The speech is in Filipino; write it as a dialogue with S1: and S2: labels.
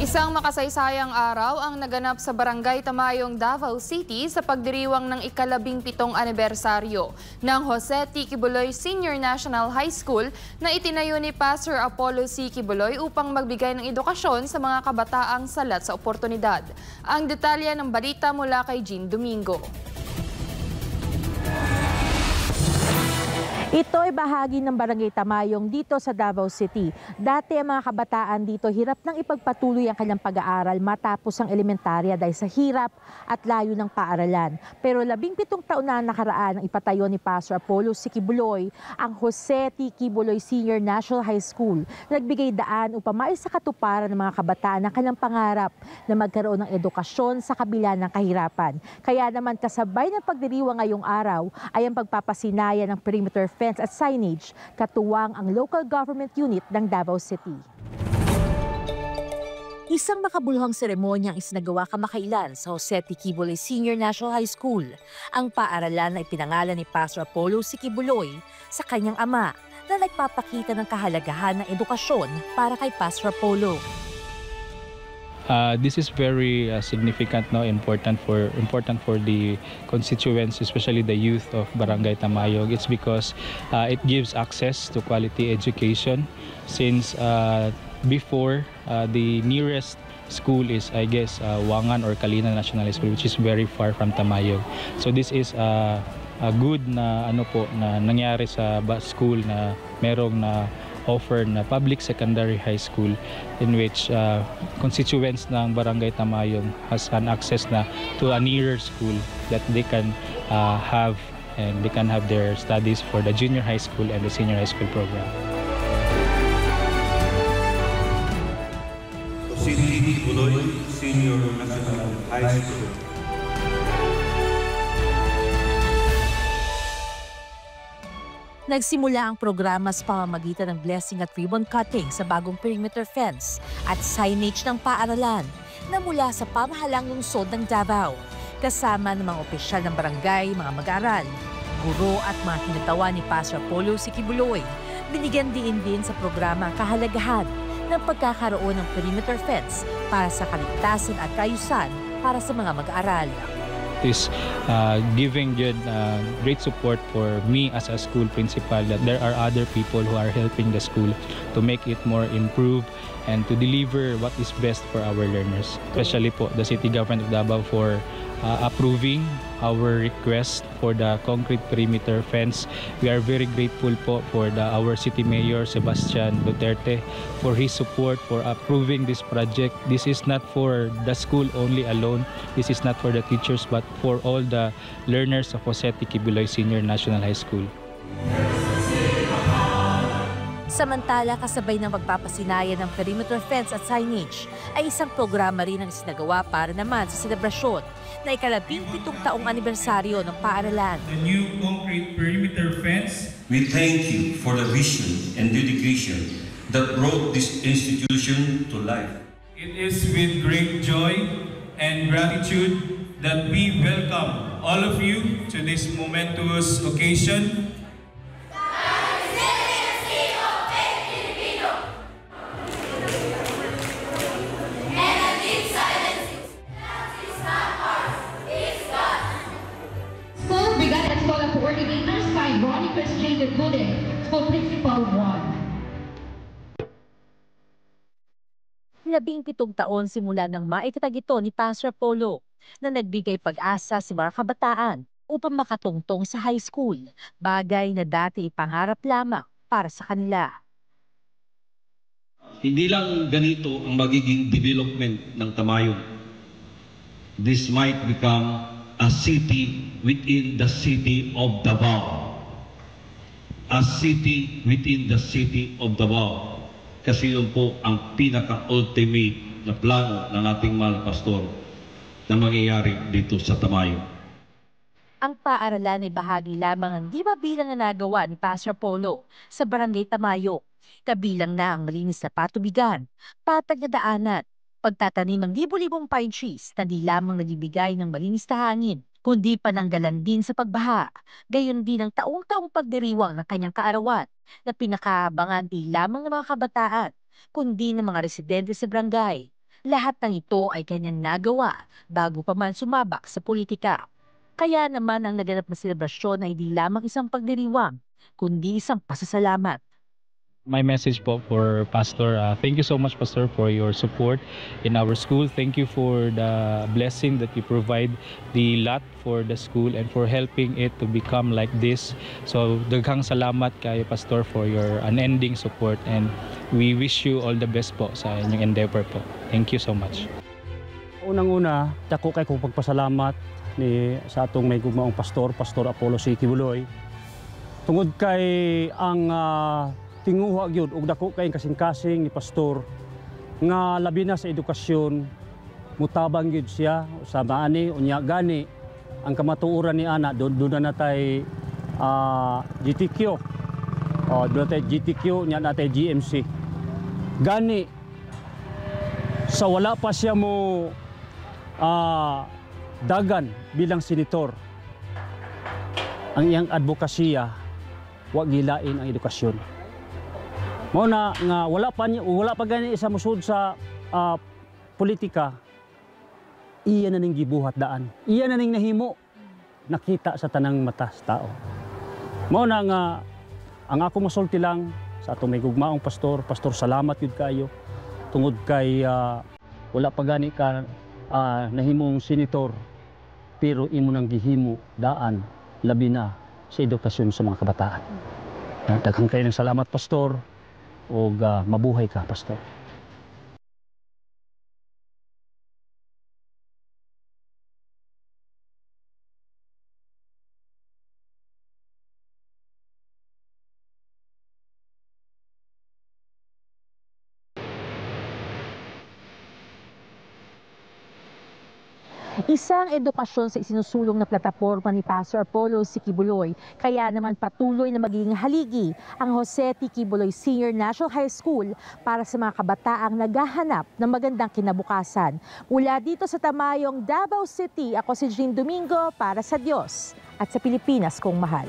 S1: Isang makasaysayang araw ang naganap sa Barangay Tamayong, Davao City sa pagdiriwang ng ika-17 anibersaryo ng Jose T. Kibuloy Senior National High School na itinayo ni Pastor Apollo C. Kibuloy upang magbigay ng edukasyon sa mga kabataang salat sa oportunidad. Ang detalye ng balita mula kay Jean Domingo.
S2: Ito ay bahagi ng Barangay Tamayong dito sa Davao City. Dati ang mga kabataan dito hirap nang ipagpatuloy ang kanyang pag-aaral matapos ang elementarya dahil sa hirap at layo ng paaralan. Pero 17 taon na nakaraan ang ipatayo ni Pastor Apollo C. Kibuloy ang Jose T. Kibuloy Senior National High School. Nagbigay daan upang maisakatuparan ng mga kabataan ang kanyang pangarap na magkaroon ng edukasyon sa kabila ng kahirapan. Kaya naman kasabay ng pagdiriwang ngayong araw ay ang pagpapasinaya ng perimeter fence at signage, katuwang ang local government unit ng Davao City. Isang makabuluhang seremonyang isinagawa kamakailan sa Jose T. Kibuloy Senior National High School. Ang paaralan na ipinangalan ni Pastor Apollo C. Kibuloy sa kanyang ama na nagpapakita ng kahalagahan ng edukasyon para kay Pastor Apollo.
S3: This is very significant, important for the constituents, especially the youth of Barangay Tamayog. It's because it gives access to quality education, since before the nearest school is, I guess, Wangan or Kalina National School, which is very far from Tamayog. So this is a good na na nangyari sa school na merong na offer na public secondary high school, in which constituents ng Barangay Tamayong has an access na to a nearer school that they can have, and they can have their studies for the junior high school and the senior high school program.
S4: Jose T. Kibuloy Senior National High School.
S2: Nagsimula ang programa sa pamamagitan ng blessing at ribbon cutting sa bagong perimeter fence at signage ng paaralan na mula sa pamahalang lungsod ng Davao. Kasama ng mga opisyal ng barangay, mga mag-aaral, guro at mga kinatawa ni Pastor Apollo C. Kibuloy, binigyan din sa programa ang kahalagahan ng pagkakaroon ng perimeter fence para sa kaligtasan at kaayusan para sa mga mag-aaral.
S3: Is giving great support for me as a school principal, that there are other people who are helping the school to make it more improved and to deliver what is best for our learners. Especially po the City Government of Davao for approving our request for the concrete perimeter fence. We are very grateful po for our City Mayor Sebastian Duterte for his support for approving this project. This is not for the school only alone. This is not for the teachers, but for all the learners of Jose T. Kibuloy Senior National High School.
S2: Samantala, kasabay ng pagpapasinaya ng perimeter fence at signage, ay isang programa rin ang isinagawa para naman sa selebrasyon na ika-17 taong anibersaryo ng paaralan.
S5: The new concrete perimeter fence.
S4: We thank you for the vision and dedication that brought this institution to life.
S5: It is with great joy and gratitude that we welcome all of you to this momentous occasion.
S6: Coordinators by Ronnie Christian Gude for Principal 1.
S2: 17 taon simula nang maitatag ito ni Pastor Apollo na nagbigay pag-asa sa mga kabataan upang makatungtong sa high school, bagay na dati ipangarap lamang para sa kanila.
S7: Hindi lang ganito ang magiging development ng Tamayong. This might become a city within the city of Davao. A city within the city of Davao. Kasi yun po ang pinaka-ultimate na plano ng ating mahal pastor na mangyayari dito sa Tamayong.
S2: Ang paaralan ay bahagi lamang ng 5 bilang na nagawa ni Pastor Apollo sa Barangay Tamayong. Kabilang na ang malinis na patubigan, patag na daanan, pagtatanim ng libo-libong pine trees na di lamang nagbibigay ng malinis na hangin, kundi pananggalan din sa pagbaha. Gayon din ang taong-taong pagdiriwang ng kanyang kaarawan na pinakaabangan di lamang ng mga kabataan, kundi ng mga residente sa barangay. Lahat ng ito ay kanyang nagawa bago pa man sumabak sa politika. Kaya naman ang naganap na selebrasyon ay hindi lamang isang pagdiriwang, kundi isang pasasalamat.
S3: My message po for Pastor, thank you so much, Pastor, for your support in our school. Thank you for the blessing that you provide the lot for the school and for helping it to become like this. So daghang salamat kayo, Pastor, for your unending support, and we wish you all the best po sa inyong endeavor po. Thank you so much.
S8: Unang-una, dako kay kong pagpasalamat sa atong may gugmaong Pastor Apollo C. Kibuloy. Tungod kay ang tinguha gyud og dako kay kasing-kasing ni pastor nga labi na sa edukasyon, mutabang gyud siya sa maani unya gani ang kamatuoran ni ana doon na natay GTQ. Doon natay GTQ nya natay GMC. Gani sa wala pa siya mo dagan bilang senator, ang iyang advokasya wa gilain ang edukasyon. Mao na nga wala pa gani isa musud sa politika, iya na ning gibuhat daan, iya na ning nahimo nakita sa tanang mata sa tao. Mao na nga ang ako masulti lang sa atong may gugmaong pastor, salamat yun kayo tungod kay wala pa gani ka nahimong senator, pero imo nang gihimo daan labi na sa edukasyon sa mga kabataan. Daghang kayo ng salamat, pastor, o mabuhay ka, pastor.
S2: Isang edukasyon sa isinusulong na plataporma ni Pastor Apollo C. Kibuloy, kaya naman patuloy na magiging haligi ang Jose T. Kibuloy Senior National High School para sa mga kabataang naghahanap ng magandang kinabukasan. Mula dito sa Tamayong, Davao City, ako si Jean Domingo para sa Diyos at sa Pilipinas kong mahal.